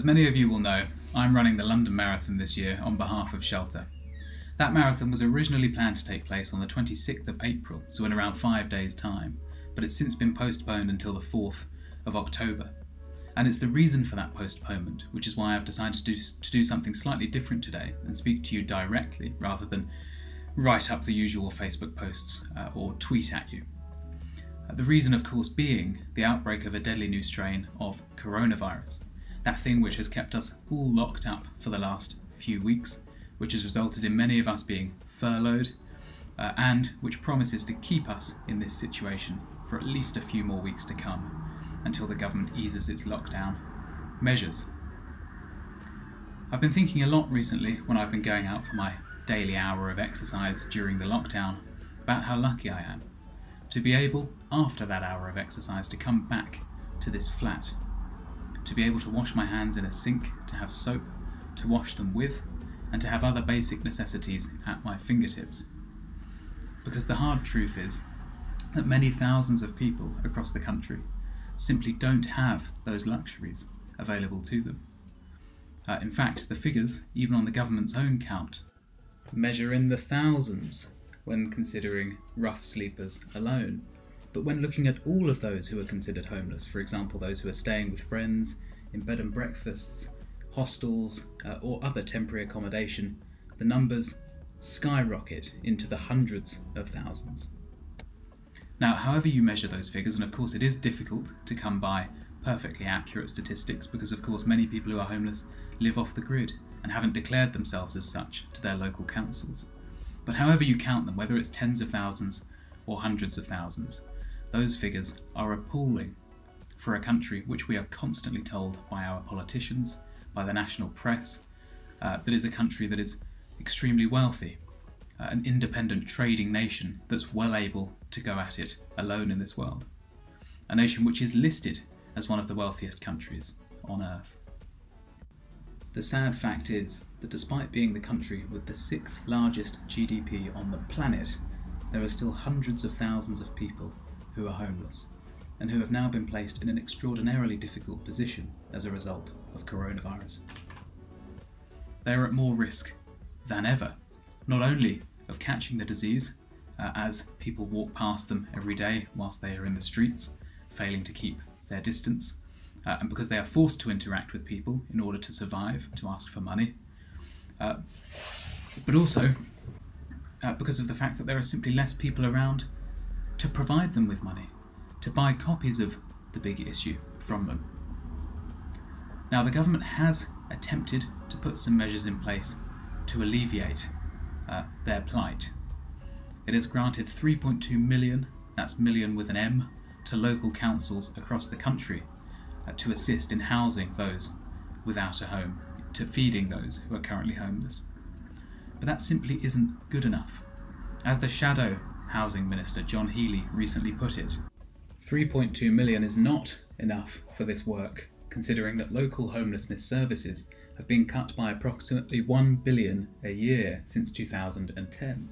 many of you will know, I'm running the London Marathon this year on behalf of Shelter. That marathon was originally planned to take place on the 26th of April, so in around 5 days' time, but it's since been postponed until the 4th of October. And it's the reason for that postponement, which is why I've decided to do something slightly different today and speak to you directly rather than write up the usual Facebook posts or tweet at you. The reason, of course, being the outbreak of a deadly new strain of coronavirus, that thing which has kept us all locked up for the last few weeks, which has resulted in many of us being furloughed, and which promises to keep us in this situation for at least a few more weeks to come, until the government eases its lockdown measures. I've been thinking a lot recently when I've been going out for my daily hour of exercise during the lockdown about how lucky I am to be able, after that hour of exercise, to come back to this flat, to be able to wash my hands in a sink, to have soap to wash them with, and to have other basic necessities at my fingertips. Because the hard truth is that many thousands of people across the country simply don't have those luxuries available to them. In fact, the figures, even on the government's own count, measure in the thousands when considering rough sleepers alone. But when looking at all of those who are considered homeless, for example those who are staying with friends, in bed and breakfasts, hostels or other temporary accommodation, the numbers skyrocket into the hundreds of thousands. Now, however you measure those figures, and of course it is difficult to come by perfectly accurate statistics because of course many people who are homeless live off the grid and haven't declared themselves as such to their local councils. But however you count them, whether it's tens of thousands or hundreds of thousands, those figures are appalling for a country which we are constantly told by our politicians, by the national press, that is a country that is extremely wealthy, an independent trading nation that's well able to go at it alone in this world. A nation which is listed as one of the wealthiest countries on earth. The sad fact is that despite being the country with the 6th largest GDP on the planet, there are still hundreds of thousands of people who are homeless and who have now been placed in an extraordinarily difficult position as a result of coronavirus. They are at more risk than ever, not only of catching the disease as people walk past them every day whilst they are in the streets, failing to keep their distance, and because they are forced to interact with people in order to survive, to ask for money, but also because of the fact that there are simply less people around to provide them with money, to buy copies of the big issue from them. Now, the government has attempted to put some measures in place to alleviate their plight. It has granted 3.2 million, that's million with an M, to local councils across the country to assist in housing those without a home, to feeding those who are currently homeless. But that simply isn't good enough. As the shadow housing minister John Healey recently put it, 3.2 million is not enough for this work, considering that local homelessness services have been cut by approximately 1 billion a year since 2010.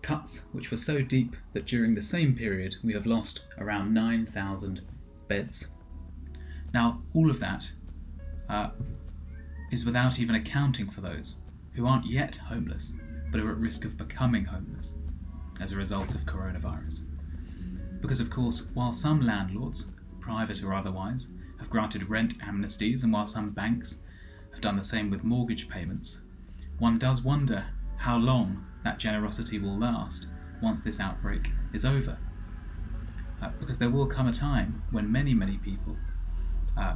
Cuts which were so deep that during the same period we have lost around 9,000 beds. Now, all of that is without even accounting for those who aren't yet homeless but are at risk of becoming homeless as a result of coronavirus. Because of course, while some landlords, private or otherwise, have granted rent amnesties, and while some banks have done the same with mortgage payments, one does wonder how long that generosity will last once this outbreak is over. Because there will come a time when many people,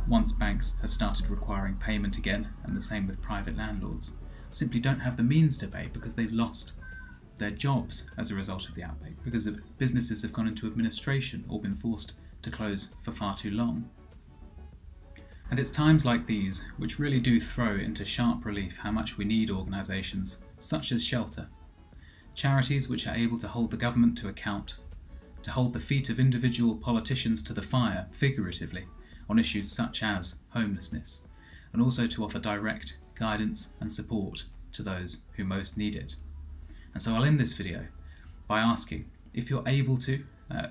once banks have started requiring payment again, and the same with private landlords, simply don't have the means to pay because they've lost their jobs as a result of the outbreak, because businesses have gone into administration or been forced to close for far too long. And it's times like these which really do throw into sharp relief how much we need organisations such as Shelter, charities which are able to hold the government to account, to hold the feet of individual politicians to the fire, figuratively, on issues such as homelessness, and also to offer direct guidance and support to those who most need it. And so I'll end this video by asking, if you're able to,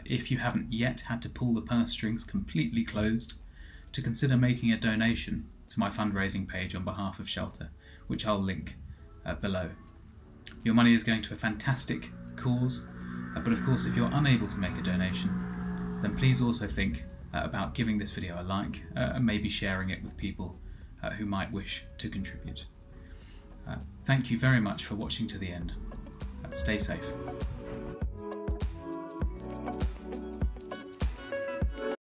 if you haven't yet had to pull the purse strings completely closed, to consider making a donation to my fundraising page on behalf of Shelter, which I'll link below. Your money is going to a fantastic cause, but of course if you're unable to make a donation, then please also think about giving this video a like and maybe sharing it with people who might wish to contribute. Thank you very much for watching to the end. Stay safe.